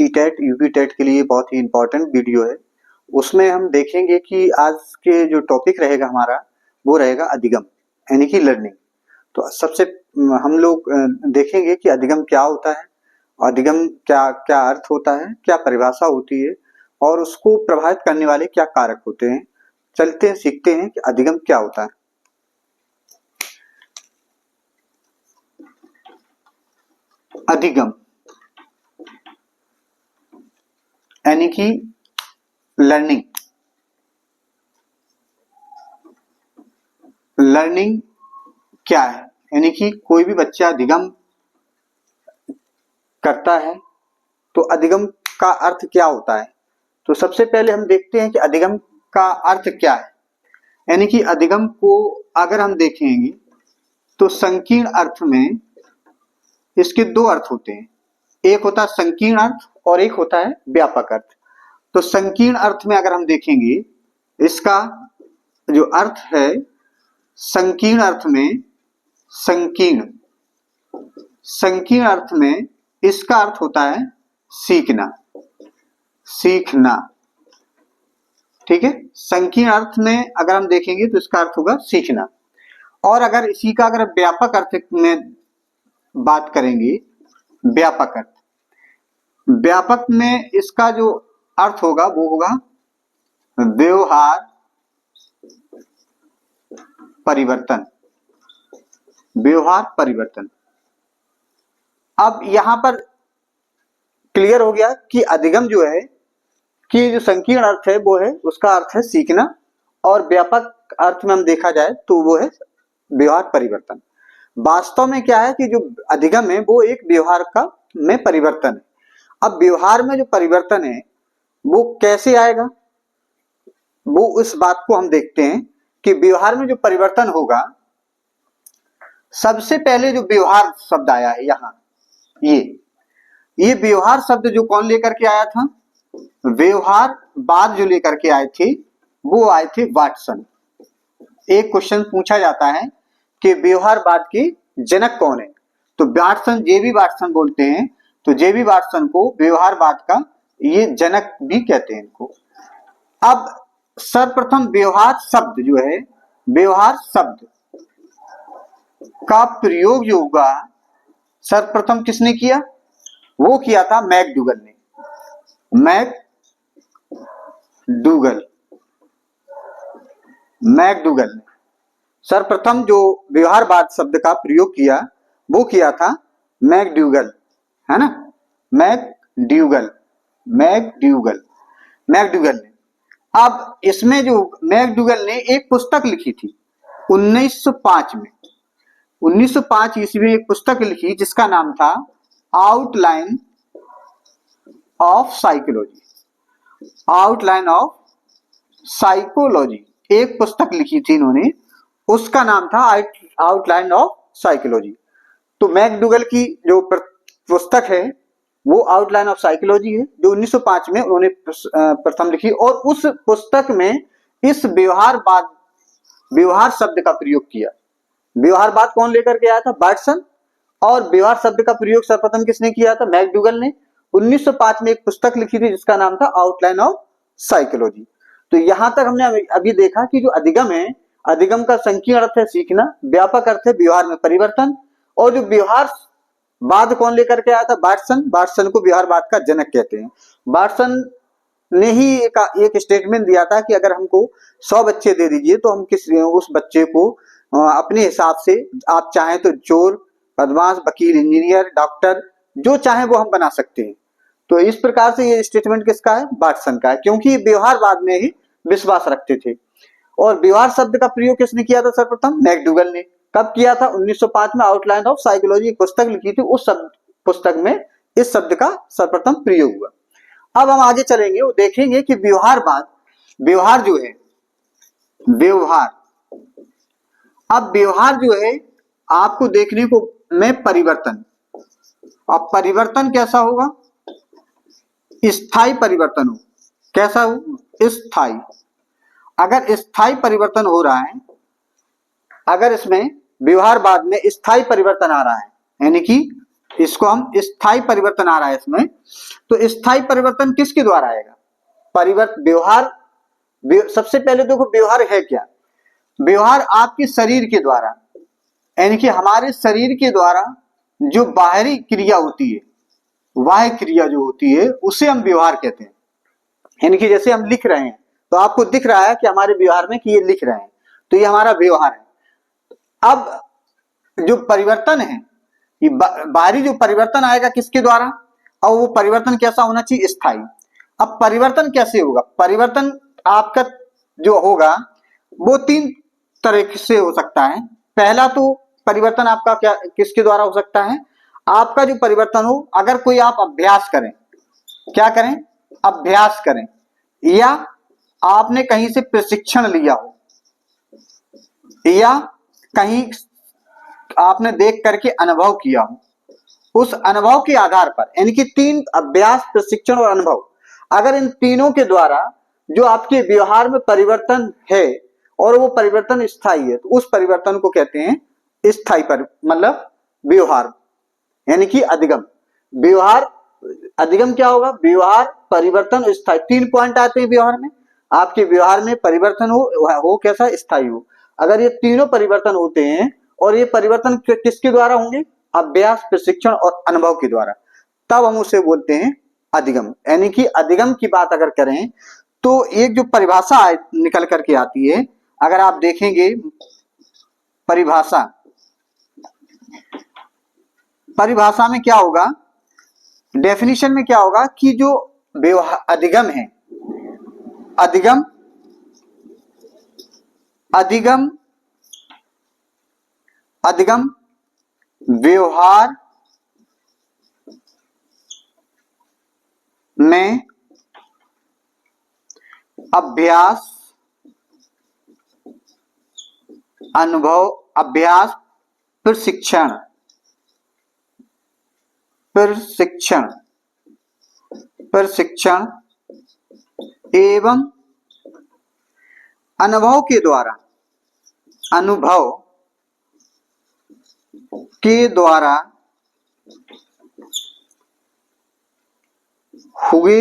CTET UP TET के लिए बहुत ही इम्पोर्टेंट वीडियो है। उसमें हम देखेंगे कि आज के जो टॉपिक रहेगा हमारा वो रहेगा अधिगम यानी कि लर्निंग। तो सबसे हम लोग देखेंगे कि अधिगम क्या होता है, अधिगम क्या क्या अर्थ होता है, क्या परिभाषा होती है और उसको प्रभावित करने वाले क्या कारक होते हैं। चलते हैं सीखते हैं कि अधिगम क्या होता है। अधिगम यानी कि लर्निंग। लर्निंग क्या है यानी कि कोई भी बच्चा अधिगम करता है तो अधिगम का अर्थ क्या होता है। तो सबसे पहले हम देखते हैं कि अधिगम का अर्थ क्या है। यानी कि अधिगम को अगर हम देखेंगे तो संकीर्ण अर्थ में इसके दो अर्थ होते हैं, एक होता है संकीर्ण अर्थ और एक होता है व्यापक अर्थ। तो संकीर्ण अर्थ में अगर हम देखेंगे इसका जो अर्थ है, संकीर्ण अर्थ में संकीर्ण अर्थ में इसका अर्थ होता है सीखना। ठीक है, संकीर्ण अर्थ में अगर हम देखेंगे तो इसका अर्थ होगा सीखना। और अगर इसी का अगर व्यापक अर्थ में बात करेंगे, व्यापक में इसका जो अर्थ होगा वो होगा व्यवहार परिवर्तन। अब यहां पर क्लियर हो गया कि अधिगम जो है कि जो संकीर्ण अर्थ है वो है उसका अर्थ है सीखना और व्यापक अर्थ में हम देखा जाए तो वो है व्यवहार परिवर्तन। वास्तव में क्या है कि जो अधिगम है वो एक व्यवहार का में परिवर्तन है। अब व्यवहार में जो परिवर्तन है वो कैसे आएगा, वो इस बात को हम देखते हैं कि व्यवहार में जो परिवर्तन होगा, सबसे पहले जो व्यवहार शब्द आया है यहाँ, ये व्यवहार शब्द जो कौन लेकर के आया था, व्यवहारवाद जो लेकर के आए थे वो आए थे वाटसन। एक क्वेश्चन पूछा जाता है कि व्यवहारवाद के जनक कौन है, तो वाटसन, जेबी वाटसन बोलते हैं। तो जेबी वाटसन को व्यवहारवाद का ये जनक भी कहते हैं इनको। अब सर्वप्रथम व्यवहार शब्द जो है, व्यवहार शब्द का प्रयोग जो होगा सर्वप्रथम किसने किया, वो किया था मैकडूगल ने। मैकडूगल ने सर्वप्रथम जो व्यवहारवाद शब्द का प्रयोग किया वो किया था मैकडूगल, है ना, मैकडूगल ने। अब इसमें जो मैकडूगल ने एक पुस्तक लिखी थी 1905 में, 1905 ईस्वी में एक पुस्तक लिखी जिसका नाम था आउटलाइन ऑफ साइकोलॉजी। एक पुस्तक लिखी थी इन्होंने, उसका नाम था आउटलाइन ऑफ साइकोलॉजी। तो मैकडूगल की जो पुस्तक है वो आउटलाइन ऑफ साइकोलॉजी है जो 1905 में उन्होंने प्रथम लिखी। और उस पुस्तक में इस व्यवहार शब्द का प्रयोग किया। व्यवहारवाद कौन लेकर के आया था, वाटसन। और व्यवहार शब्द का प्रयोग सर्वप्रथम किसने किया था, मैकडूगल ने। 1905 में एक पुस्तक लिखी थी जिसका नाम था आउटलाइन ऑफ साइकोलॉजी। तो यहां तक हमने अभी देखा कि जो अधिगम है, अधिगम का संकीर्ण अर्थ है सीखना, व्यापक अर्थ है व्यवहार में परिवर्तन। और जो व्यवहारवाद कौन लेकर के आया था, वाटसन को व्यवहारवाद का जनक कहते हैं। वाटसन ने ही एक स्टेटमेंट दिया था कि अगर हमको 100 बच्चे दे दीजिए तो हम उस बच्चे को अपने हिसाब से, आप चाहें तो चोर, बदमाश, वकील, इंजीनियर, डॉक्टर, जो चाहे वो हम बना सकते हैं। तो इस प्रकार से ये स्टेटमेंट किसका है, वाटसन का है, क्योंकि व्यवहारवाद में ही विश्वास रखते थे। और व्यवहार शब्द का प्रयोग किसने किया था सर्वप्रथम, मैकडूगल ने। कब किया था, 1905 में आउटलाइन ऑफ साइकोलॉजी एक पुस्तक लिखी थी, उस पुस्तक में इस शब्द का सर्वप्रथम प्रयोग हुआ। अब हम आगे चलेंगे, वो देखेंगे कि व्यवहार जो है, अब व्यवहार जो है आपको देखने को में परिवर्तन। अब परिवर्तन कैसा होगा, स्थायी परिवर्तन हो। कैसा हो, स्थायी। अगर स्थायी परिवर्तन हो रहा है, अगर इसमें व्यवहारवाद में स्थायी परिवर्तन आ रहा है, यानी कि इसको हम स्थायी परिवर्तन आ रहा है इसमें। तो स्थायी परिवर्तन किसके द्वारा आएगा? व्यवहार। सबसे पहले देखो व्यवहार है क्या? व्यवहार आपके शरीर के द्वारा, यानी कि हमारे शरीर के द्वारा जो बाहरी क्रिया होती है, बाह्य क्रिया जो होती है, उसे हम व्यवहार कहते हैं। यानी कि जैसे हम लिख रहे हैं तो आपको दिख रहा है कि हमारे व्यवहार में कि ये लिख रहे हैं, तो ये हमारा व्यवहार है। अब जो परिवर्तन है, ये बाहरी जो परिवर्तन आएगा किसके द्वारा, और वो परिवर्तन कैसा होना चाहिए? स्थायी। अब परिवर्तन कैसे होगा? परिवर्तन आपका जो होगा वो तीन तरह से हो सकता है। पहला तो परिवर्तन आपका क्या किसके द्वारा हो सकता है? आपका जो परिवर्तन हो, अगर कोई आप अभ्यास करें, क्या करें? अभ्यास करें, या आपने कहीं से प्रशिक्षण लिया हो, या कहीं आपने देख करके अनुभव किया हो, उस अनुभव के आधार पर, यानी कि तीन, अभ्यास, प्रशिक्षण और अनुभव, अगर इन तीनों के द्वारा जो आपके व्यवहार में परिवर्तन है और वो परिवर्तन स्थायी है, तो उस परिवर्तन को कहते हैं स्थायी मतलब व्यवहार, यानी कि अधिगम। व्यवहार अधिगम क्या होगा? व्यवहार, परिवर्तन, स्थायी। तीन पॉइंट आते हैं व्यवहार में। आपके व्यवहार में परिवर्तन हो कैसा? स्थायी हो। अगर ये तीनों परिवर्तन होते हैं, और ये परिवर्तन किसके द्वारा होंगे? अभ्यास, प्रशिक्षण और अनुभव के द्वारा, तब हम उसे बोलते हैं अधिगम। यानी कि अधिगम की बात अगर करें तो एक जो परिभाषा निकल करके आती है, अगर आप देखेंगे परिभाषा, परिभाषा में क्या होगा? डेफिनेशन में क्या होगा कि जो अधिगम है, अधिगम, अधिगम, अधिगम व्यवहार में अभ्यास, अनुभव, अभ्यास, प्रशिक्षण, प्रशिक्षण, प्रशिक्षण एवं अनुभव के द्वारा, अनुभव के द्वारा हुए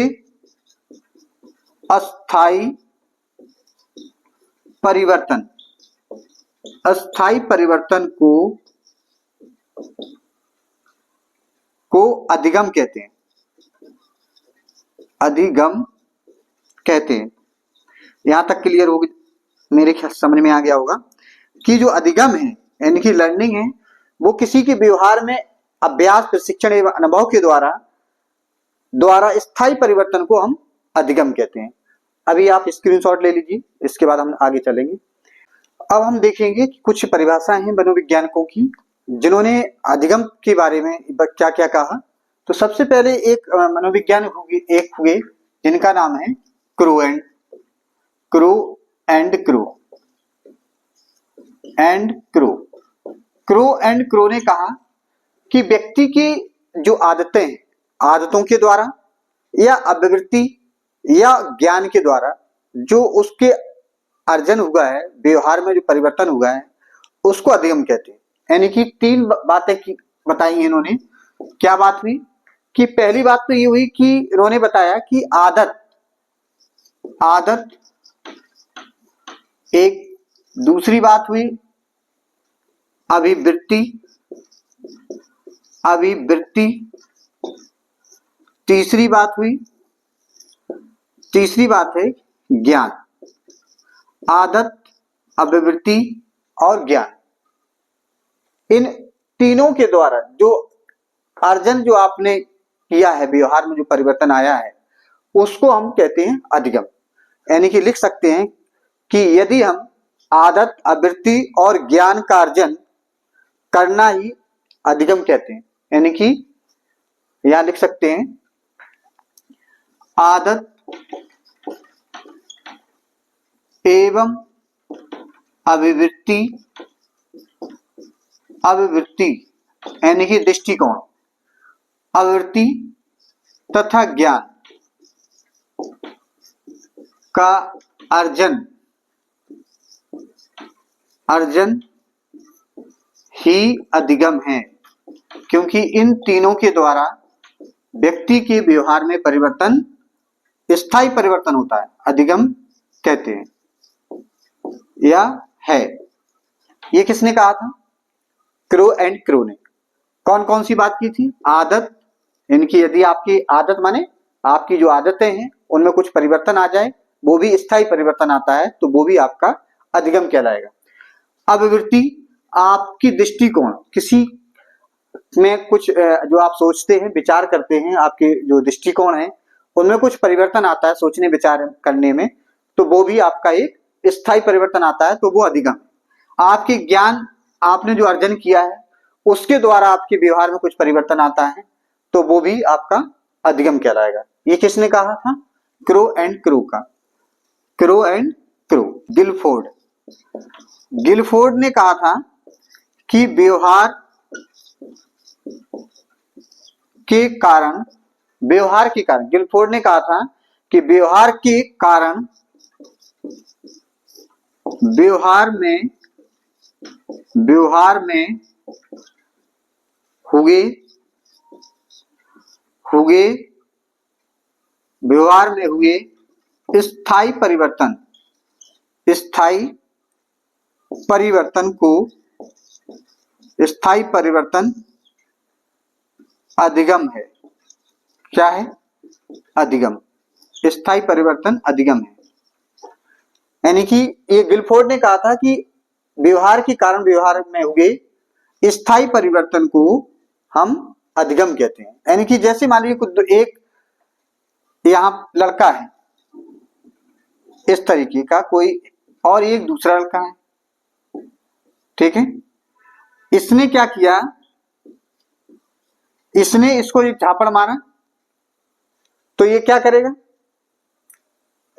अस्थायी परिवर्तन, अस्थायी परिवर्तन को अधिगम कहते हैं, अधिगम कहते हैं। यहां तक क्लियर होगी, मेरे ख्याल समझ में आ गया होगा कि जो अधिगम है, यानी कि लर्निंग है, वो किसी के व्यवहार में अभ्यास, प्रशिक्षण एवं अनुभव के द्वारा स्थायी परिवर्तन को हम अधिगम कहते हैं। अभी आप स्क्रीनशॉट ले लीजिए, इसके बाद हम आगे चलेंगे। अब हम देखेंगे कि कुछ परिभाषाएं हैं मनोवैज्ञानिकों की, जिन्होंने अधिगम के बारे में क्या क्या कहा। तो सबसे पहले एक मनोवैज्ञानिक हुए जिनका नाम है क्रो एंड क्रो ने कहा कि व्यक्ति की जो आदतें, आदतों के द्वारा या अभिवृत्ति या ज्ञान के द्वारा जो उसके अर्जन हुआ है, व्यवहार में जो परिवर्तन हुआ है, उसको अधिगम कहते हैं। यानी कि तीन बातें बताई इन्होंने। क्या बात हुई कि पहली बात तो ये हुई कि इन्होंने बताया कि आदत एक, दूसरी बात हुई अभिवृत्ति, तीसरी बात है ज्ञान। आदत, अभिवृत्ति और ज्ञान, इन तीनों के द्वारा जो अर्जन जो आपने किया है, व्यवहार में जो परिवर्तन आया है, उसको हम कहते हैं अधिगम। यानी कि लिख सकते हैं कि यदि हम आदत, अभिवृत्ति और ज्ञान का अर्जन करना ही अधिगम कहते हैं। यानी कि यहां लिख सकते हैं आदत एवं अभिवृत्ति यानी कि दृष्टिकोण, अभिवृत्ति तथा ज्ञान का अर्जन ही अधिगम है। क्योंकि इन तीनों के द्वारा व्यक्ति के व्यवहार में परिवर्तन, स्थायी परिवर्तन होता है, अधिगम कहते हैं या है। ये किसने कहा था? क्रो एंड क्रो ने। कौन कौन सी बात की थी? आदत, इनकी यदि आपकी आदत माने आपकी जो आदतें हैं उनमें कुछ परिवर्तन आ जाए, वो भी स्थायी परिवर्तन आता है, तो वो भी आपका अधिगम कहलाएगा। अभिवृत्ति, आपकी दृष्टिकोण, किसी में कुछ जो आप सोचते हैं, विचार करते हैं, आपके जो दृष्टिकोण है उनमें कुछ परिवर्तन आता है सोचने विचार करने में, तो वो भी आपका एक स्थायी परिवर्तन आता है, तो वो अधिगम। आपके ज्ञान, आपने जो अर्जन किया है उसके द्वारा आपके व्यवहार में कुछ परिवर्तन आता है, तो वो भी आपका अधिगम कहलाएगा। ये किसने कहा था? क्रो एंड क्रू का। Crow and Crow, Guilford. Guilford ने कहा था कि व्यवहार के कारण, व्यवहार के कारण, गिलफोर्ड ने कहा था कि व्यवहार के कारण व्यवहार में हुए स्थायी परिवर्तन, स्थायी परिवर्तन अधिगम है। क्या है? अधिगम। स्थायी परिवर्तन अधिगम है। यानी कि ये गिलफोर्ड ने कहा था कि व्यवहार के कारण व्यवहार में हुए स्थायी परिवर्तन को हम अधिगम कहते हैं। यानी कि जैसे मान लीजिए एक यहाँ लड़का है इस तरीके का कोई, और एक दूसरा लड़का है, ठीक है। इसने क्या किया? इसने इसको एक झापड़ मारा, तो ये क्या करेगा?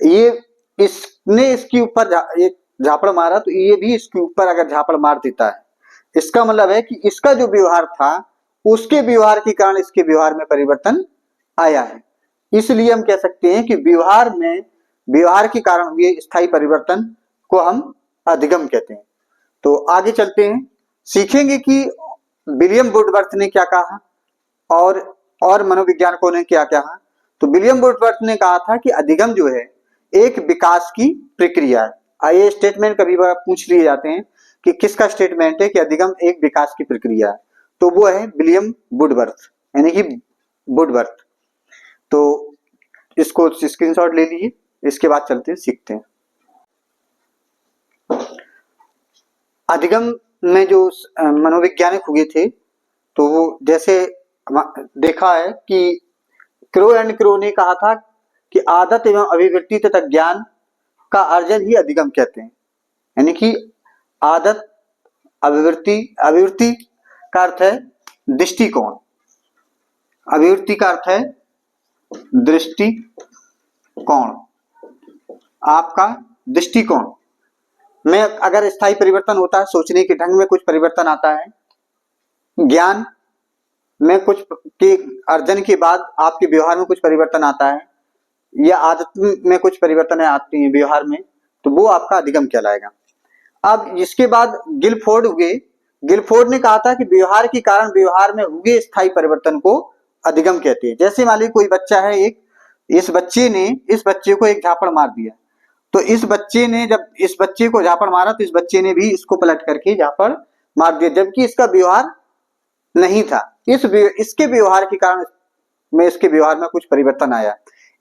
ये इसने इसके ऊपर एक झापड़ मारा, तो ये भी इसके ऊपर अगर झापड़ मार देता है, इसका मतलब है कि इसका जो व्यवहार था उसके व्यवहार के कारण इसके व्यवहार में परिवर्तन आया है। इसलिए हम कह सकते हैं कि व्यवहार के कारण हुए स्थायी परिवर्तन को हम अधिगम कहते हैं। तो आगे चलते हैं, सीखेंगे कि विलियम वुडवर्थ ने क्या कहा और मनोवैज्ञानिकों ने क्या कहा। तो विलियम वुडवर्थ ने कहा था कि अधिगम जो है एक विकास की प्रक्रिया है। ये स्टेटमेंट कभी बार पूछ लिए जाते हैं कि किसका स्टेटमेंट है कि अधिगम एक विकास की प्रक्रिया है, तो वो है विलियम वुडवर्थ, यानी कि वुडवर्थ। तो इसको स्क्रीनशॉट ले लीजिए, इसके बाद चलते हैं, सीखते हैं। अधिगम में जो मनोवैज्ञानिक हुए थे, तो वो जैसे देखा है कि क्रो एंड क्रो ने कहा था कि आदत एवं अभिवृत्ति तथा ज्ञान का अर्जन ही अधिगम कहते हैं। यानी कि आदत, अभिवृत्ति का अर्थ है दृष्टिकोण, अभिवृत्ति का अर्थ है दृष्टिकोण, आपका दृष्टिकोण में अगर स्थायी परिवर्तन होता है, सोचने के ढंग में कुछ परिवर्तन आता है, ज्ञान में कुछ के अर्जन के बाद आपके व्यवहार में कुछ परिवर्तन आता है, या आदत में कुछ परिवर्तन आती है व्यवहार में, तो वो आपका अधिगम कहलाएगा। अब इसके बाद गिलफोर्ड हुए। गिलफोर्ड ने कहा था कि व्यवहार के कारण व्यवहार में हुए स्थायी परिवर्तन को अधिगम कहते हैं। जैसे मान लीजिए कोई बच्चा है, इस बच्चे को एक झापड़ मार दिया, तो इस बच्चे ने जब इस बच्चे को झापड़ मारा, तो इस बच्चे ने भी इसको पलट करके झापड़ मार दिया, जबकि इसका व्यवहार नहीं था। इसके व्यवहार के कारण में इसके व्यवहार में कुछ परिवर्तन आया,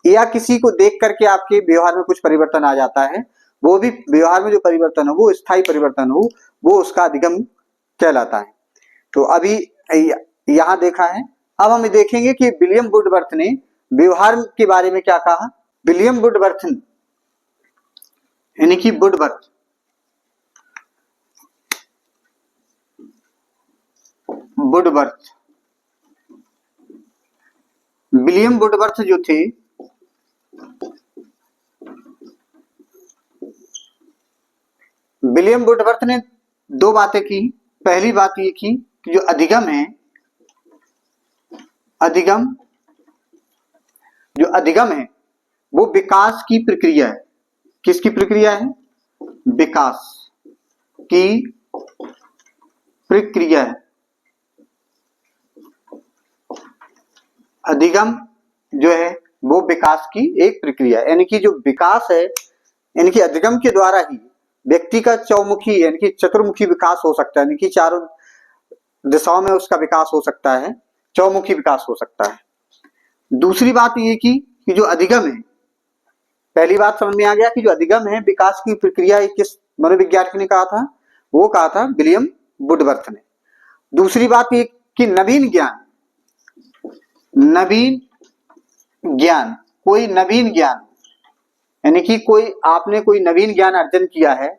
या किसी को देख करके आपके व्यवहार में कुछ परिवर्तन आ जाता है, वो भी व्यवहार में जो परिवर्तन हो वो स्थायी परिवर्तन हो, वो उसका अधिगम कहलाता है। तो अभी यहां देखा है। अब हम देखेंगे कि विलियम वुडवर्थ ने व्यवहार के बारे में क्या कहा। विलियम वुडवर्थ यानी कि वुडवर्थ विलियम वुडवर्थ जो थे, विलियम वुडवर्थ ने दो बातें की। पहली बात ये की कि जो अधिगम है वो विकास की प्रक्रिया है। किसकी प्रक्रिया है? विकास की प्रक्रिया है। अधिगम जो है वो विकास की एक प्रक्रिया है। यानी कि जो विकास है, यानी कि अधिगम के द्वारा ही व्यक्ति का चौमुखी यानी कि चतुर्मुखी विकास हो सकता है, यानी कि चारों दिशाओं में उसका विकास हो सकता है, चौमुखी विकास हो सकता है। दूसरी बात ये कि जो अधिगम है, पहली बात समझ में आ गया कि जो अधिगम है विकास की प्रक्रिया किस मनोविज्ञान ने कहा था, वो कहा था विलियम वुडवर्थ ने। दूसरी बात ये कि नवीन ज्ञान, नवीन ज्ञान, कोई नवीन ज्ञान यानी कि कोई आपने कोई नवीन ज्ञान अर्जन किया है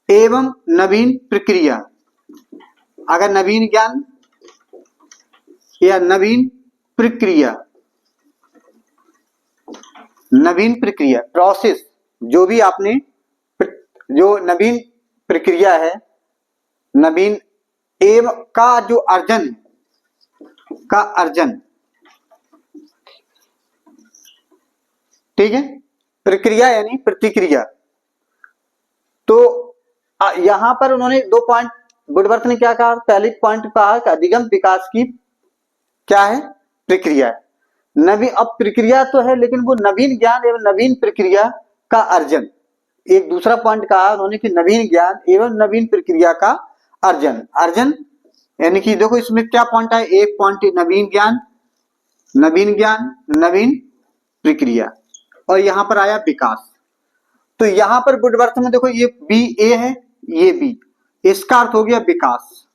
एवं नवीन प्रक्रिया, अगर नवीन ज्ञान या नवीन प्रक्रिया, नवीन प्रक्रिया प्रोसेस, जो भी आपने जो नवीन प्रक्रिया है, नवीन एवं का जो अर्जन का अर्जन, ठीक है, प्रक्रिया यानी प्रतिक्रिया। तो यहां पर उन्होंने दो पॉइंट, वुडवर्थ ने क्या कहा, पहले पॉइंट कहा कि अधिगम विकास की क्या है, प्रक्रिया है। नवीन, अब प्रक्रिया तो है लेकिन वो नवीन ज्ञान एवं नवीन प्रक्रिया का अर्जन। एक दूसरा पॉइंट कहा उन्होंने कि नवीन ज्ञान एवं नवीन प्रक्रिया का अर्जन। अर्जन यानी कि देखो इसमें क्या पॉइंट है, एक पॉइंट नवीन ज्ञान, नवीन ज्ञान, नवीन प्रक्रिया, और यहां पर आया विकास। तो यहां पर वुडवर्थ में देखो ये बी ए है, ये बी, इसका अर्थ हो गया विकास।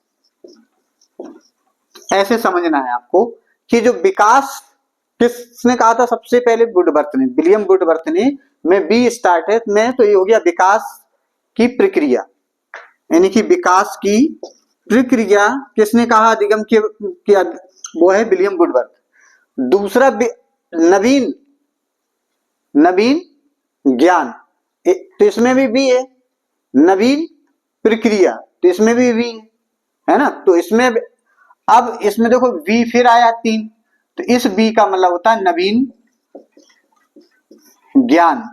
ऐसे समझना है आपको कि जो विकास किसने कहा था सबसे पहले, वुडवर्थ ने, विलियम वुडवर्थ ने। में बी स्टार्ट है में, तो ये हो गया विकास की प्रक्रिया, यानी कि विकास की प्रक्रिया किसने कहा, अधिगम के वो है विलियम वुडवर्थ। दूसरा नवीन, नवीन ज्ञान, तो इसमें भी बी है। नवीन प्रक्रिया, तो इसमें भी बी है ना। तो इसमें अब इसमें देखो बी फिर आया 3, तो इस बी का मतलब होता है नवीन ज्ञान,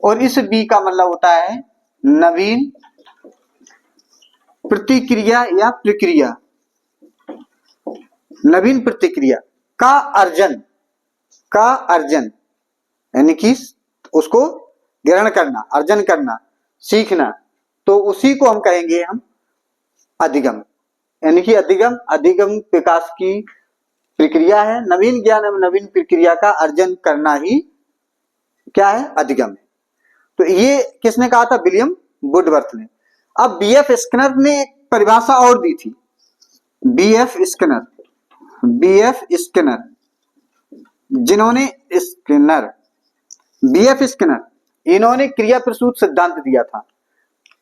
और इस बी का मतलब होता है नवीन प्रतिक्रिया या प्रक्रिया, नवीन प्रतिक्रिया का अर्जन, का अर्जन यानी कि उसको ग्रहण करना, अर्जन करना, सीखना, तो उसी को हम कहेंगे हम अधिगम। यानी कि अधिगम, अधिगम विकास की प्रक्रिया है, नवीन ज्ञान एवं नवीन प्रक्रिया का अर्जन करना ही क्या है, अधिगम है। तो ये किसने कहा था, विलियम वुडवर्थ ने। अब बीएफ स्किनर ने एक परिभाषा और दी थी, बीएफ स्किनर, बीएफ स्किनर, जिन्होंने स्किनर, बीएफ स्किनर, इन्होंने क्रिया प्रसूत सिद्धांत दिया था,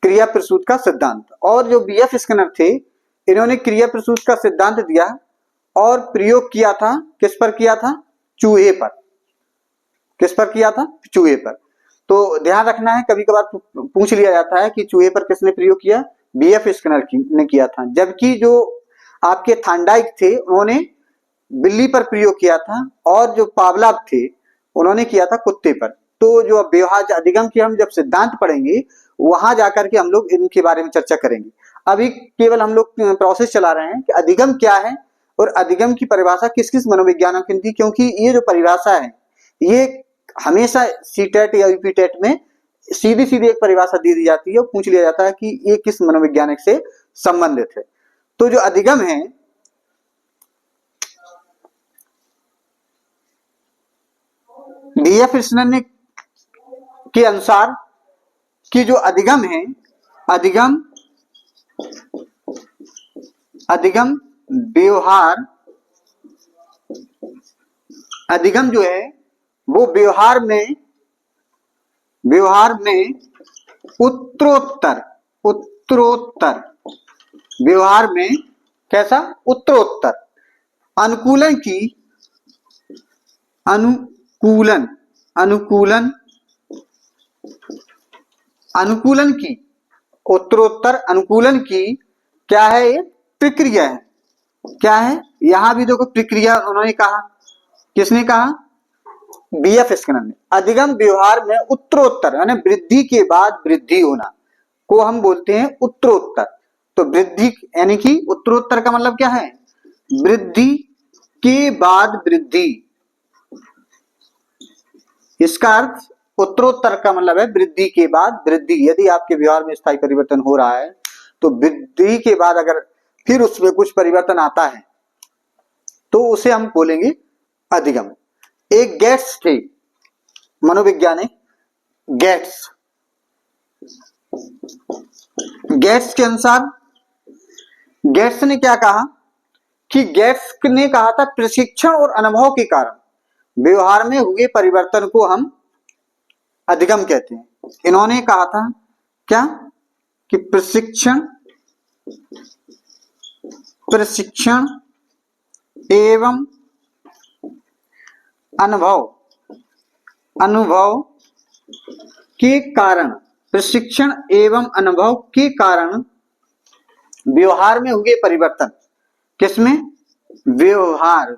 क्रिया प्रसूत का सिद्धांत। और जो बीएफ स्किनर थे, इन्होंने क्रिया प्रसूत का सिद्धांत दिया और प्रयोग किया था, किस पर किया था, चूहे पर। किस पर किया था, चूहे पर। तो ध्यान रखना है, कभी कभार पूछ लिया जाता है कि चूहे पर किसने प्रयोग किया, बीएफ स्किनर ने किया था। जबकि जो आपके थांडाइक थे, उन्होंने बिल्ली पर प्रयोग किया था, और जो पावलव थे उन्होंने किया था कुत्ते पर। तो जो व्यवहार अधिगम के हम जब सिद्धांत पढ़ेंगे, वहां जाकर के हम लोग इनके बारे में चर्चा करेंगे। अभी केवल हम लोग प्रोसेस चला रहे हैं कि अधिगम क्या है और अधिगम की परिभाषा किस किस मनोविज्ञानों की दी, क्योंकि ये जो परिभाषा है ये हमेशा सीटेट या यूपीटेट में सीधी सीधी एक परिभाषा दी दी जाती है और पूछ लिया जाता है कि ये किस मनोवैज्ञानिक से संबंधित है। तो जो अधिगम है, बीएफ स्किनर ने के अनुसार कि जो अधिगम है, अधिगम, अधिगम व्यवहार, अधिगम जो है वो व्यवहार में, व्यवहार में उत्तरोत्तर, उत्तरोत्तर व्यवहार में कैसा, उत्तरोत्तर अनुकूलन की, अनुकूलन, अनुकूलन, अनुकूलन की, उत्तरोत्तर अनुकूलन की क्या है, ये प्रक्रिया है। क्या है, यहां भी देखो प्रक्रिया उन्होंने कहा, किसने कहा, बीएफ स्किनर ने। अधिगम व्यवहार में उत्तरोत्तर यानी वृद्धि के बाद वृद्धि होना को हम बोलते हैं उत्तरोत्तर। तो वृद्धि यानी कि उत्तरोत्तर का मतलब क्या है, वृद्धि के बाद वृद्धि, इसका अर्थ उत्तरोत्तर का मतलब है वृद्धि के बाद वृद्धि। यदि आपके व्यवहार में स्थायी परिवर्तन हो रहा है तो वृद्धि के बाद अगर फिर उसमें कुछ परिवर्तन आता है तो उसे हम बोलेंगे अधिगम। एक गेट्स थे, मनोवैज्ञानिक गेट्स। गेट्स के अनुसार, गेट्स ने क्या कहा कि गेट्स ने कहा था प्रशिक्षण और अनुभव के कारण व्यवहार में हुए परिवर्तन को हम अधिगम कहते हैं। इन्होंने कहा था क्या कि प्रशिक्षण एवं अनुभव के कारण, प्रशिक्षण एवं अनुभव के कारण व्यवहार में हुए परिवर्तन, किसमें? व्यवहार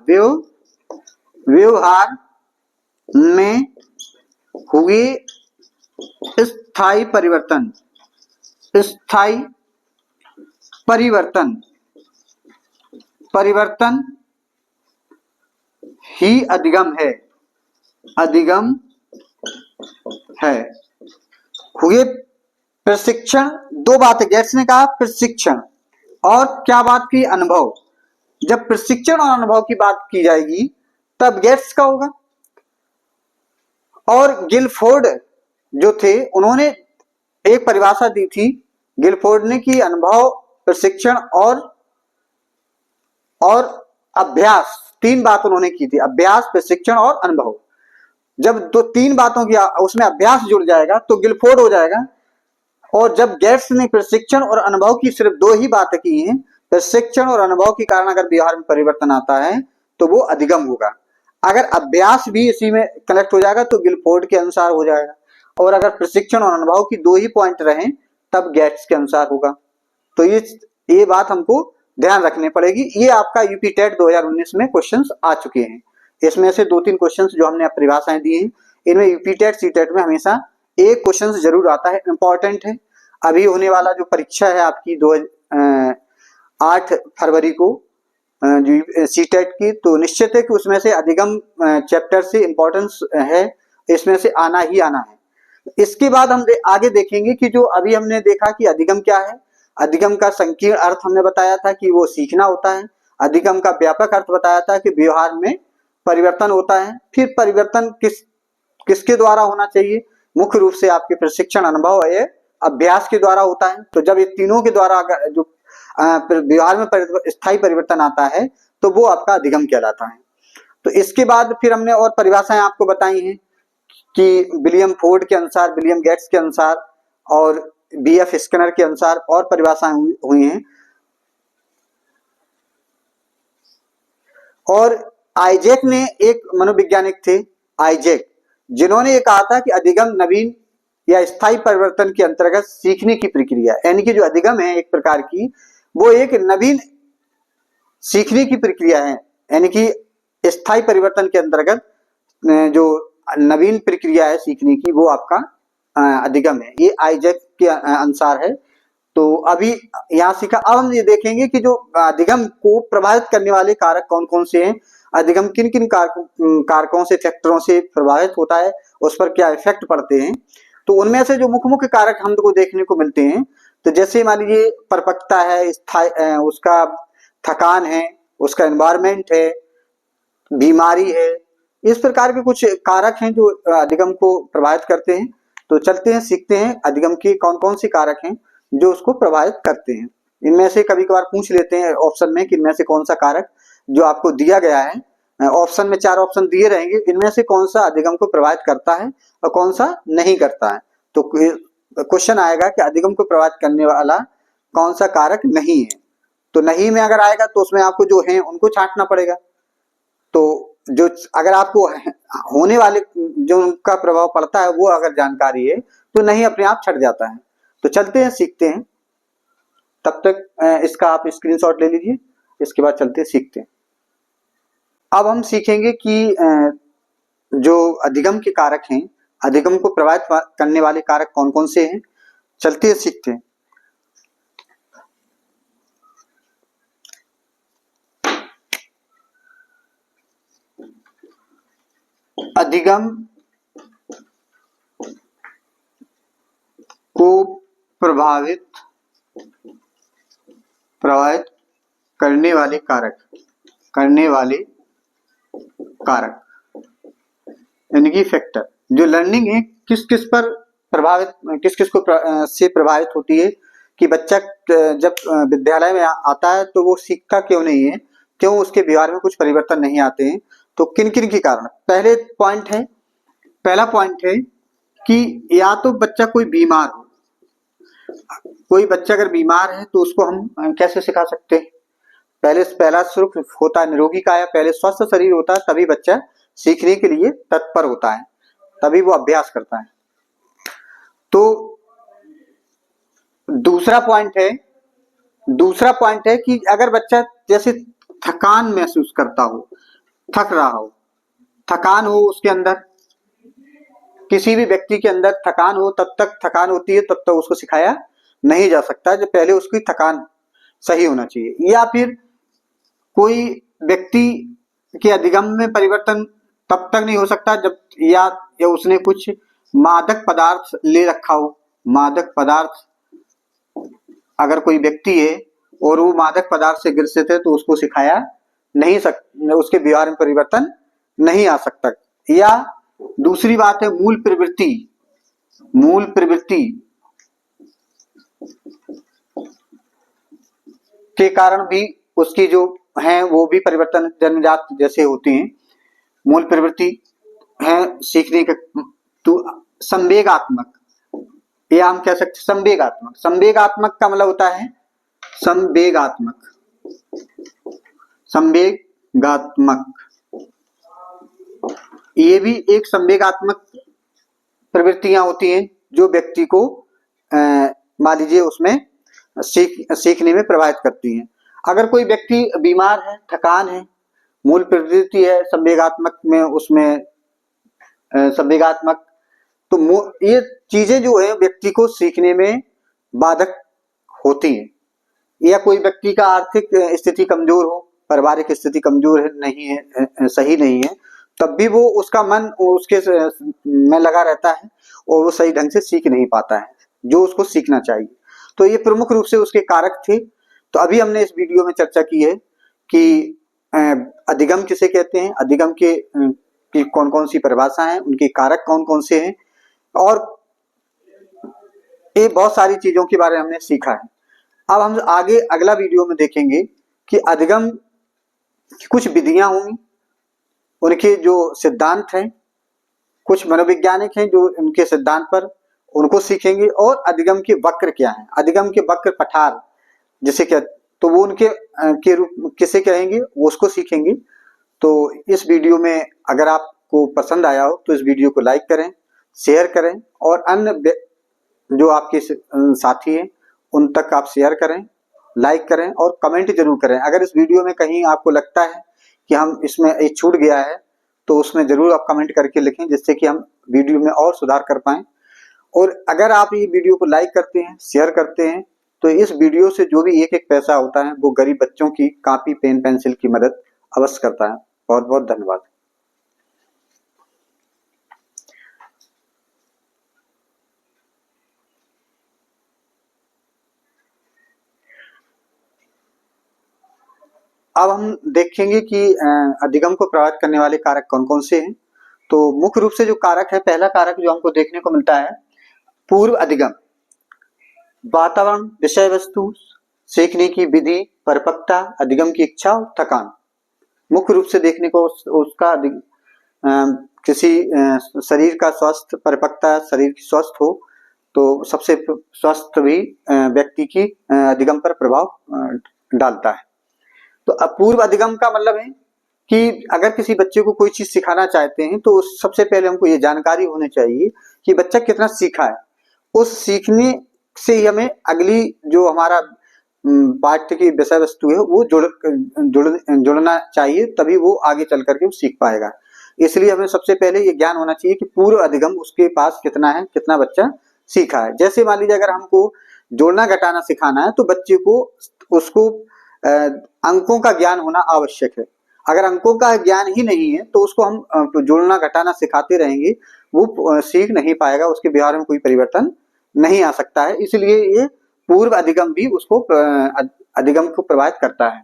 में हुए स्थायी परिवर्तन ही अधिगम है। हुए प्रशिक्षण, दो बातें गेट्स ने कहा, प्रशिक्षण और क्या बात की? अनुभव। जब प्रशिक्षण और अनुभव की बात की जाएगी तब गेट्स का होगा। और गिलफोर्ड जो थे उन्होंने एक परिभाषा दी थी, गिलफोर्ड ने, कि अनुभव, प्रशिक्षण और अभ्यास, तीन बात उन्होंने की थी, अभ्यास, प्रशिक्षण और अनुभव। जब दो तीन बातों की उसमें अभ्यास जुड़ जाएगा तो गिलफोर्ड हो जाएगा। और जब गेट्स ने प्रशिक्षण और अनुभव की सिर्फ दो ही बातें की हैं, प्रशिक्षण और अनुभव के कारण अगर व्यवहार में परिवर्तन आता है तो वो अधिगम होगा। अगर अभ्यास भी इसी में कनेक्ट हो जाएगा तो गिलफोर्ड के अनुसार हो जाएगा। और अगर प्रशिक्षण और अनुभव की दो ही पॉइंट रहें तब गेट्स के अनुसार होगा। तो ये बात हमको ध्यान रखनी पड़ेगी। ये आपका यूपी टेट 2019 में क्वेश्चंस आ चुके हैं। इसमें से 2-3 क्वेश्चंस जो हमने परिभाषाएं दी हैं, इनमें यूपी टेट सी टेट में हमेशा एक क्वेश्चन जरूर आता है, इंपॉर्टेंट है। अभी होने वाला जो परीक्षा है आपकी 8 फरवरी को जो सी टेट की, तो निश्चित है कि उसमें से अधिगम चैप्टर से इंपॉर्टेंस है, इसमें से आना ही आना है। इसके बाद हम आगे देखेंगे कि जो अभी हमने देखा कि अधिगम क्या है। अधिगम का संकीर्ण अर्थ हमने बताया था कि वो सीखना होता है। अधिगम का व्यापक अर्थ बताया था कि व्यवहार में परिवर्तन होता है। फिर परिवर्तन किसके द्वारा होना चाहिए? मुख्य रूप से आपके प्रशिक्षण, अनुभव या अभ्यास के द्वारा होता है। तो जब ये तीनों के द्वारा जो व्यवहार में स्थायी परिवर्तन आता है तो वो आपका अधिगम कहलाता है। तो इसके बाद फिर हमने और परिभाषाएं आपको बताई हैं कि विलियम फोर्ड के अनुसार, विलियम गेट्स के अनुसार और बीएफ स्किनर के अनुसार और परिभाषाएं हुई हैं। और आइजैक ने, एक मनोवैज्ञानिक थे आइजैक, जिन्होंने ये कहा था कि अधिगम नवीन या स्थायी परिवर्तन के अंतर्गत सीखने की प्रक्रिया, यानी कि जो अधिगम है एक प्रकार की, वो एक नवीन सीखने की प्रक्रिया है। यानी कि स्थायी परिवर्तन के अंतर्गत जो नवीन प्रक्रिया है सीखने की, वो आपका अधिगम है। ये आइजैक के अनुसार है। तो अभी यहाँ सीखा। अब हम ये देखेंगे कि जो अधिगम को प्रभावित करने वाले कारक कौन कौन से हैं, अधिगम किन किन कारकों से, फैक्टरों से प्रभावित होता है, उस पर क्या इफेक्ट पड़ते हैं। तो उनमें से जो मुख्य मुख्य कारक हमको देखने को मिलते हैं, तो जैसे मान लीजिए परिपक्वता है, उसका थकान है, उसका एनवायरमेंट है, बीमारी है, इस प्रकार के कुछ कारक हैं जो अधिगम को प्रभावित करते हैं। तो चलते हैं, सीखते हैं अधिगम के कौन कौन से कारक हैं जो उसको प्रभावित करते हैं। इनमें से कभी कभार पूछ लेते हैं ऑप्शन में कि इनमें से कौन सा कारक जो आपको दिया गया है, ऑप्शन में 4 ऑप्शन दिए रहेंगे, इनमें से कौन सा अधिगम को प्रभावित करता है और कौन सा नहीं करता है। तो क्वेश्चन आएगा कि अधिगम को प्रभावित करने वाला कौन सा कारक नहीं है। तो नहीं में अगर आएगा तो उसमें आपको जो है उनको छांटना पड़ेगा। तो जो अगर आपको होने वाले जो उनका प्रभाव पड़ता है वो अगर जानकारी है तो नहीं अपने आप छट जाता है। तो चलते हैं, सीखते हैं। तब तक इसका आप स्क्रीनशॉट ले लीजिए, इसके बाद चलते हैं, सीखते हैं। अब हम सीखेंगे कि जो अधिगम के कारक हैं, अधिगम को प्रभावित करने वाले कारक कौन कौन से हैं। चलते हैं, सीखते हैं। अधिगम को प्रभावित करने वाले कारक यानी कि फैक्टर। जो लर्निंग है किस किस पर प्रभावित, किस किस को से प्रभावित होती है कि बच्चा जब विद्यालय में आता है तो वो सीखता क्यों नहीं है, क्यों उसके व्यवहार में कुछ परिवर्तन नहीं आते हैं, तो किन किन के कारण। पहला पॉइंट है कि या तो बच्चा कोई बीमार हो। कोई बच्चा अगर बीमार है तो उसको हम कैसे सिखा सकते हैं? पहला शुरू होता है निरोगी काया, पहले स्वस्थ शरीर होता है तभी बच्चा सीखने के लिए तत्पर होता है, तभी वो अभ्यास करता है। तो दूसरा पॉइंट है कि अगर बच्चा जैसे थकान महसूस करता हो, थक रहा हो, थकान हो उसके अंदर, किसी भी व्यक्ति के अंदर थकान हो, तब तक थकान होती है तब तक उसको सिखाया नहीं जा सकता, जब पहले उसकी थकान सही होना चाहिए। या फिर कोई व्यक्ति के अधिगम में परिवर्तन तब तक नहीं हो सकता जब या उसने कुछ मादक पदार्थ ले रखा हो। मादक पदार्थ, अगर कोई व्यक्ति है और वो मादक पदार्थ से ग्रसित है तो उसको सिखाया नहीं सकता, उसके व्यवहार में परिवर्तन नहीं आ सकता। या दूसरी बात है मूल प्रवृत्ति के कारण भी उसकी जो है वो भी परिवर्तन जन्मजात जैसे होते हैं। मूल प्रवृत्ति है सीखने के, तो संवेगात्मक, या हम कह सकते संवेगात्मक का मतलब होता है संवेगात्मक, ये भी एक संवेगात्मक प्रवृत्तियां होती हैं जो व्यक्ति को मान लीजिए उसमें सीखने में प्रभावित करती हैं। अगर कोई व्यक्ति बीमार है, थकान है, मूल प्रवृत्ति है संवेगात्मक में, उसमें संवेगात्मक, तो ये चीजें जो है व्यक्ति को सीखने में बाधक होती है। या कोई व्यक्ति का आर्थिक स्थिति कमजोर हो, पारिवारिक स्थिति कमजोर है, नहीं है, सही नहीं है, तब भी वो उसका मन उसके में लगा रहता है और वो सही ढंग से सीख नहीं पाता है जो उसको सीखना चाहिए। तो ये प्रमुख रूप से उसके कारक थे। तो अभी हमने इस वीडियो में चर्चा की है कि अधिगम किसे कहते हैं, अधिगम के की कौन कौन सी परिभाषा है, उनके कारक कौन कौन से हैं, और ये बहुत सारी चीजों के बारे में हमने सीखा है। अब हम आगे अगला वीडियो में देखेंगे कि अधिगम की कुछ विधियां होंगी, उनके जो सिद्धांत हैं, कुछ मनोवैज्ञानिक हैं जो उनके सिद्धांत पर उनको सीखेंगे, और अधिगम के वक्र क्या हैं, अधिगम के वक्र पठार जिसे क्या, तो वो उनके के रूप किसे कहेंगे वो उसको सीखेंगे। तो इस वीडियो में अगर आपको पसंद आया हो तो इस वीडियो को लाइक करें, शेयर करें, और अन्य जो आपके साथी हैं उन तक आप शेयर करें, लाइक करें और कमेंट जरूर करें। अगर इस वीडियो में कहीं आपको लगता है कि हम इसमें एक छूट गया है तो उसमें जरूर आप कमेंट करके लिखें, जिससे कि हम वीडियो में और सुधार कर पाएं। और अगर आप ये वीडियो को लाइक करते हैं, शेयर करते हैं, तो इस वीडियो से जो भी एक एक पैसा होता है वो गरीब बच्चों की कॉपी पेन पेंसिल की मदद अवश्य करता है। बहुत बहुत धन्यवाद। अब हम देखेंगे कि अधिगम को प्रभावित करने वाले कारक कौन कौन से हैं। तो मुख्य रूप से जो कारक है, पहला कारक जो हमको देखने को मिलता है पूर्व अधिगम, वातावरण, विषय वस्तु, सीखने की विधि, परिपक्वता, अधिगम की इच्छा, थकान। मुख्य रूप से देखने को उसका किसी शरीर का स्वस्थ, परिपक्वता, शरीर की स्वस्थ हो तो सबसे स्वस्थ भी व्यक्ति की अधिगम पर प्रभाव डालता है। तो अपूर्व अधिगम का मतलब है कि अगर किसी बच्चे को कोई चीज सिखाना चाहते हैं तो सबसे पहले हमको ये जानकारी होनी चाहिए कि बच्चा कितना सीखा है। उस सीखने से ही हमें अगली जो हमारा पाठ्य की विषय वस्तु है वो जुड़ना चाहिए, तभी वो आगे चल करके वो सीख पाएगा। इसलिए हमें सबसे पहले ये ज्ञान होना चाहिए कि पूर्व अधिगम उसके पास कितना है, कितना बच्चा सीखा है। जैसे मान लीजिए अगर हमको जोड़ना घटाना सिखाना है तो बच्चे को उसको अंकों का ज्ञान होना आवश्यक है। अगर अंकों का ज्ञान ही नहीं है तो उसको हम जोड़ना घटाना सिखाते रहेंगे, वो सीख नहीं पाएगा, उसके व्यवहार में कोई परिवर्तन नहीं आ सकता है। इसलिए ये पूर्व अधिगम भी उसको अधिगम को प्रभावित करता है।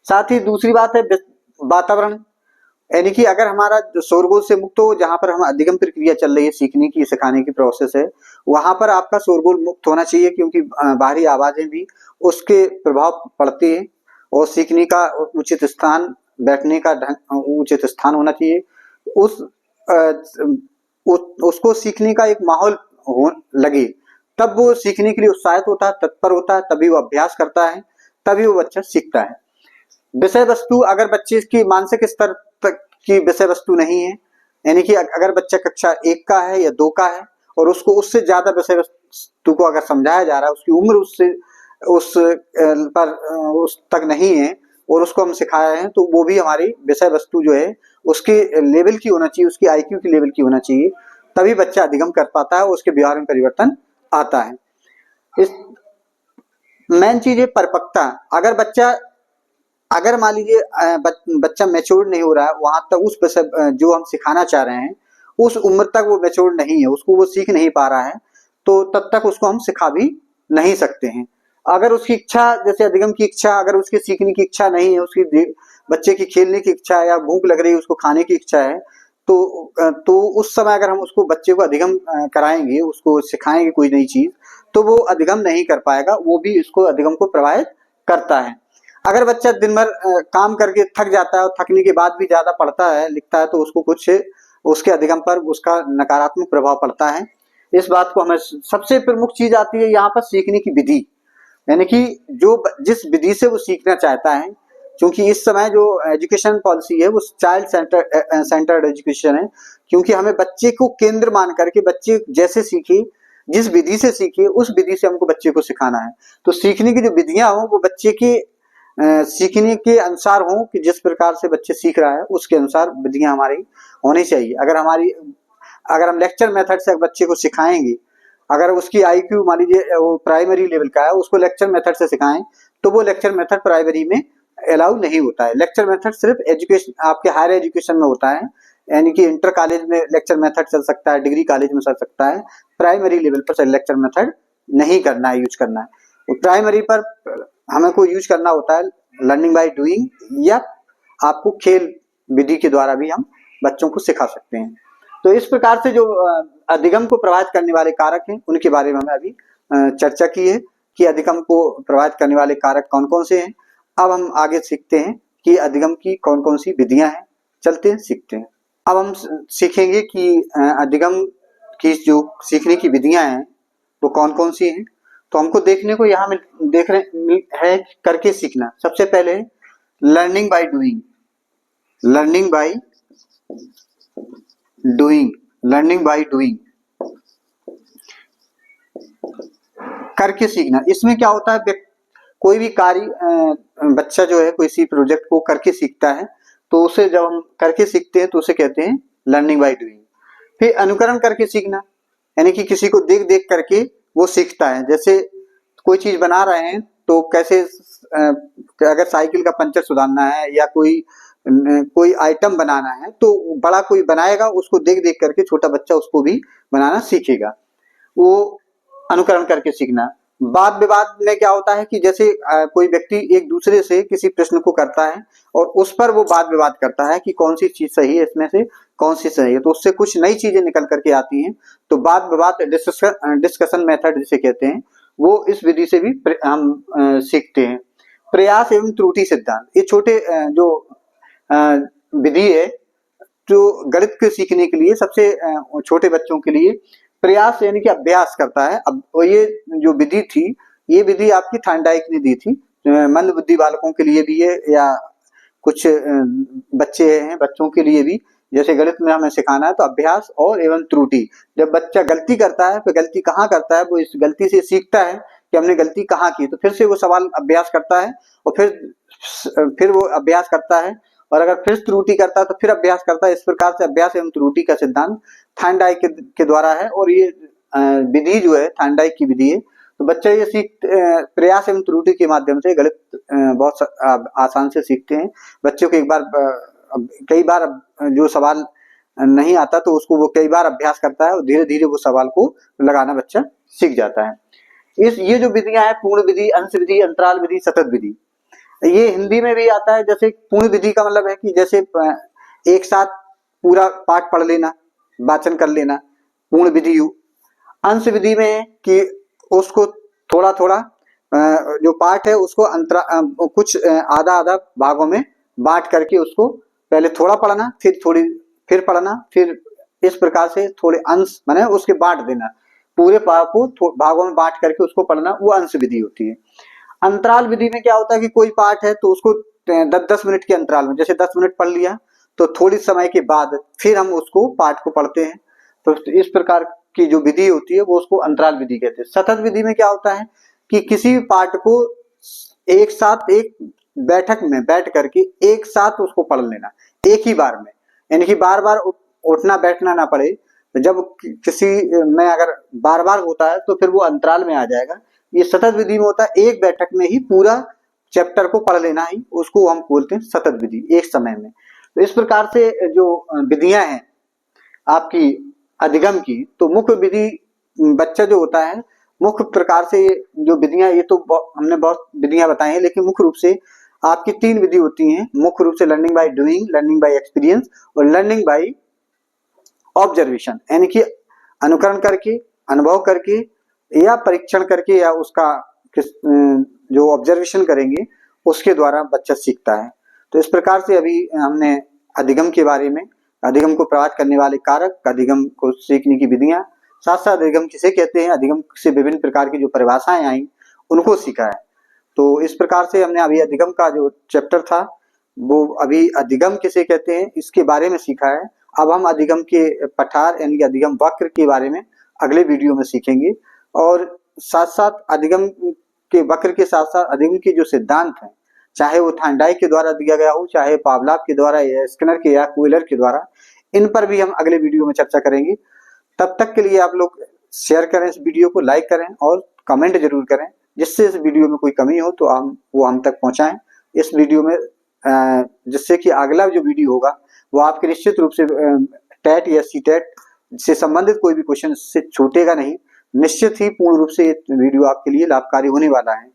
साथ ही दूसरी बात है वातावरण, यानी कि अगर हमारा शोरगुल से मुक्त हो, जहां पर हम अधिगम प्रक्रिया चल रही है, सीखने की सिखाने की प्रोसेस है, वहां पर आपका शोरगुल मुक्त होना चाहिए, क्योंकि बाहरी आवाजें भी उसके प्रभाव पड़ते हैं। और सीखने का उचित स्थान, बैठने का उचित स्थान होना चाहिए। उसको सीखने का एक माहौल लगे, तब वो सीखने के लिए उत्साहित होता है, तत्पर होता है, तभी वो अभ्यास करता है, तभी वो बच्चा सीखता है। विषय वस्तु, अगर बच्चे की मानसिक स्तर तक की विषय वस्तु नहीं है, यानी कि अगर बच्चा कक्षा 1 का है या 2 का है और उसको उससे ज्यादा विषय वस्तु को अगर समझाया जा रहा है, उसकी उम्र उससे उस तक नहीं है और उसको हम सिखा रहे हैं, तो वो भी हमारी विषय वस्तु जो है उसके लेवल की होना चाहिए, उसकी IQ की लेवल की होना चाहिए, तभी बच्चा अधिगम कर पाता है और उसके व्यवहार में परिवर्तन आता है। इस मेन चीज है परिपक्वता। अगर मान लीजिए बच्चा मैच्योर नहीं हो रहा है, वहां तक उस जो हम सिखाना चाह रहे हैं उस उम्र तक वो मैच्योर नहीं है, उसको वो सीख नहीं पा रहा है, तो तब तक उसको हम सिखा भी नहीं सकते हैं। अगर उसकी इच्छा, जैसे अधिगम की इच्छा, अगर उसकी सीखने की इच्छा नहीं है, उसकी बच्चे की खेलने की इच्छा है या भूख लग रही है, उसको खाने की इच्छा है, तो उस समय अगर हम उसको बच्चे को अधिगम कराएंगे, उसको सिखाएंगे कोई नई चीज, तो वो अधिगम नहीं कर पाएगा, वो भी इसको अधिगम को प्रभावित करता है। अगर बच्चा दिन भर काम करके थक जाता है और थकने के बाद भी ज्यादा पढ़ता है लिखता है, तो उसको कुछ उसके अधिगम पर उसका नकारात्मक प्रभाव पड़ता है। इस बात को हमें, सबसे प्रमुख चीज आती है यहाँ पर सीखने की विधि, यानी कि जिस विधि से वो सीखना चाहता है, क्योंकि इस समय जो एजुकेशन पॉलिसी है वो चाइल्ड सेंटर्ड एजुकेशन है, क्योंकि हमें बच्चे को केंद्र मान करके बच्चे जैसे सीखे, जिस विधि से सीखे, उस विधि से हमको बच्चे को सिखाना है। तो सीखने की जो विधियां हो वो बच्चे के सीखने के अनुसार हो, कि जिस प्रकार से बच्चे सीख रहा है उसके अनुसार विधियां हमारी होनी चाहिए। अगर हम लेक्चर मेथड से बच्चे को सिखाएंगे, अगर उसकी IQ मान लीजिए वो प्राइमरी लेवल का है, उसको लेक्चर मेथड से सिखाएं, तो वो लेक्चर मेथड प्राइमरी में अलाउ नहीं होता है। लेक्चर मेथड सिर्फ एजुकेशन, आपके हायर एजुकेशन में होता है, यानी कि इंटर कॉलेज में लेक्चर मेथड चल सकता है, डिग्री कॉलेज में चल सकता है, प्राइमरी लेवल पर लेक्चर मेथड नहीं करना है, यूज करना है। प्राइमरी पर हमें को यूज करना होता है लर्निंग बाय डूइंग, या आपको खेल विधि के द्वारा भी हम बच्चों को सिखा सकते हैं। तो इस प्रकार से जो अधिगम को प्रभावित करने वाले कारक हैं, उनके बारे में हमने अभी चर्चा की है कि अधिगम को प्रभावित करने वाले कारक कौन कौन से हैं। अब हम आगे सीखते हैं कि अधिगम की कौन कौन सी विधियां हैं। चलते हैं, सीखते हैं। अब हम सीखेंगे कि अधिगम की जो सीखने की विधियां हैं वो कौन कौन सी हैं। तो हमको देखने को यहाँ देख रहे है करके सीखना। सबसे पहले learning by doing, learning by doing, learning by doing, करके सीखना। इसमें क्या होता है, कोई भी कार्य बच्चा जो है किसी प्रोजेक्ट को करके सीखता है, तो उसे जब हम करके सीखते हैं तो उसे कहते हैं लर्निंग बाय डूइंग। फिर अनुकरण करके सीखना, यानी कि किसी को देख देख करके वो सीखता है। जैसे कोई चीज बना रहे हैं तो कैसे, अगर साइकिल का पंचर सुधारना है या कोई आइटम बनाना है, तो बड़ा कोई बनाएगा, उसको देख देख करके छोटा बच्चा उसको भी बनाना सीखेगा, वो अनुकरण करके सीखना। वाद विवाद में क्या होता है कि जैसे कोई व्यक्ति एक दूसरे से किसी प्रश्न को करता है और उस पर वो वाद विवाद करता है कि कौन सी चीज सही है, इसमें से कौन सी सही है, तो उससे कुछ नई चीजें निकल करके आती हैं। तो वाद विवाद डिस्कशन मेथड जिसे कहते हैं, वो इस विधि से भी हम सीखते हैं। प्रयास एवं त्रुटि सिद्धांत, ये छोटे जो विधि है जो गणित के सीखने के लिए सबसे छोटे बच्चों के लिए प्रयास यानी कि अभ्यास करता है। अब ये जो विधि थी, ये विधि आपकी थार्नडाइक ने दी थी। मंद बुद्धि बालकों के लिए भी है या कुछ बच्चे हैं बच्चों के लिए भी। जैसे गणित में हमें सिखाना है तो अभ्यास और एवं त्रुटि, जब बच्चा गलती करता है तो गलती कहाँ करता है, वो इस गलती से सीखता है कि हमने गलती कहाँ की, तो फिर से वो सवाल अभ्यास करता है और फिर वो अभ्यास करता है, और अगर फिर त्रुटि करता है तो फिर अभ्यास करता है। इस प्रकार से अभ्यास एवं त्रुटि का सिद्धांत थार्नडाइक के द्वारा है। और ये विधि जो है थार्नडाइक की विधि है, तो बच्चे ये प्रयास एवं त्रुटि के माध्यम से गणित बहुत आसान से सीखते हैं। बच्चों को कई बार जो सवाल नहीं आता तो उसको वो कई बार अभ्यास करता है और धीरे धीरे वो सवाल को लगाना बच्चा सीख जाता है। ये जो विधियां हैं, पूर्ण विधि, अंश विधि, अंतराल विधि, सतत विधि, ये हिंदी में भी आता है। जैसे पूर्ण विधि का मतलब है कि जैसे एक साथ पूरा पाठ पढ़ लेना, वाचन कर लेना, पूर्ण विधि। अंश विधि में कि उसको थोड़ा थोड़ा जो पाठ है उसको कुछ आधा आधा भागों में बांट करके उसको पहले थोड़ा पढ़ना, फिर पढ़ना, फिर इस प्रकार से थोड़े अंश माने उसके बांट देना, पूरे पाठ को भागों में बांट करके उसको पढ़ना, वो अंश विधि होती है। अंतराल विधि में क्या होता है कि कोई पाठ है तो उसको 10-10 मिनट के अंतराल में, जैसे 10 मिनट पढ़ लिया तो थोड़ी समय के बाद फिर हम उसको पाठ को पढ़ते हैं। तो इस प्रकार की जो विधि होती है वो उसको अंतराल विधि कहते हैं। सतत विधि में क्या होता है कि किसी भी पाठ को एक साथ एक बैठक में बैठ करके एक साथ उसको पढ़ लेना एक ही बार में, यानी कि बार बार उठना बैठना ना पड़े। जब किसी में अगर बार बार होता है तो फिर वो अंतराल में आ जाएगा। ये सतत विधि में होता है एक बैठक में ही पूरा चैप्टर को पढ़ लेना ही, उसको हम बोलते हैं सतत विधि, एक समय में। तो इस प्रकार से जो विधियां हैं आपकी अधिगम की, तो मुख्य विधि बच्चा जो होता है मुख्य प्रकार से जो विधियां, ये तो हमने बहुत विधियां बताई हैं, लेकिन मुख्य रूप से आपकी 3 विधि होती हैं मुख्य रूप से, learning by doing, learning by experience और लर्निंग बाय ऑब्जर्वेशन, यानी कि अनुकरण करके, अनुभव करके या परीक्षण करके या उसका जो ऑब्जर्वेशन करेंगे उसके द्वारा बच्चा सीखता है। तो इस प्रकार से अभी हमने अधिगम के बारे में, अधिगम को प्रभावित करने वाले कारक, अधिगम को सीखने की विधियां, साथ साथ अधिगम किसे कहते हैं, अधिगम से विभिन्न प्रकार की जो परिभाषाएं आई उनको सीखा है। तो इस प्रकार से हमने अभी अधिगम का जो चैप्टर था वो अभी अधिगम किसे कहते हैं इसके बारे में सीखा है। अब हम अधिगम के पठार यानी कि अधिगम वक्र के बारे में अगले वीडियो में सीखेंगे, और साथ साथ अधिगम के वक्र के साथ साथ अधिगम के जो सिद्धांत हैं, चाहे वो थांडाई के द्वारा दिया गया हो, चाहे पावलाव के द्वारा या स्किनर के या कोयलर के द्वारा, इन पर भी हम अगले वीडियो में चर्चा करेंगे। तब तक के लिए आप लोग शेयर करें इस वीडियो को, लाइक करें और कमेंट जरूर करें, जिससे इस वीडियो में कोई कमी हो तो हम तक पहुंचाएं इस वीडियो में, जिससे कि अगला जो वीडियो होगा वो आपके निश्चित रूप से टेट या सीटेट से संबंधित कोई भी क्वेश्चन से छूटेगा नहीं, निश्चित ही पूर्ण रूप से ये वीडियो आपके लिए लाभकारी होने वाला है।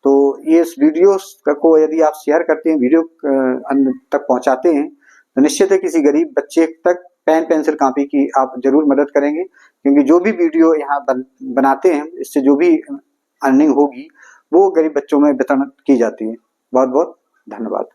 तो ये इस वीडियो को यदि आप शेयर करते हैं, वीडियो अंत तक पहुंचाते हैं, तो निश्चित है किसी गरीब बच्चे तक पेन पेंसिल कॉपी की आप जरूर मदद करेंगे, क्योंकि जो भी वीडियो यहाँ बनाते हैं इससे जो भी अर्निंग होगी वो गरीब बच्चों में वितरण की जाती है। बहुत बहुत धन्यवाद।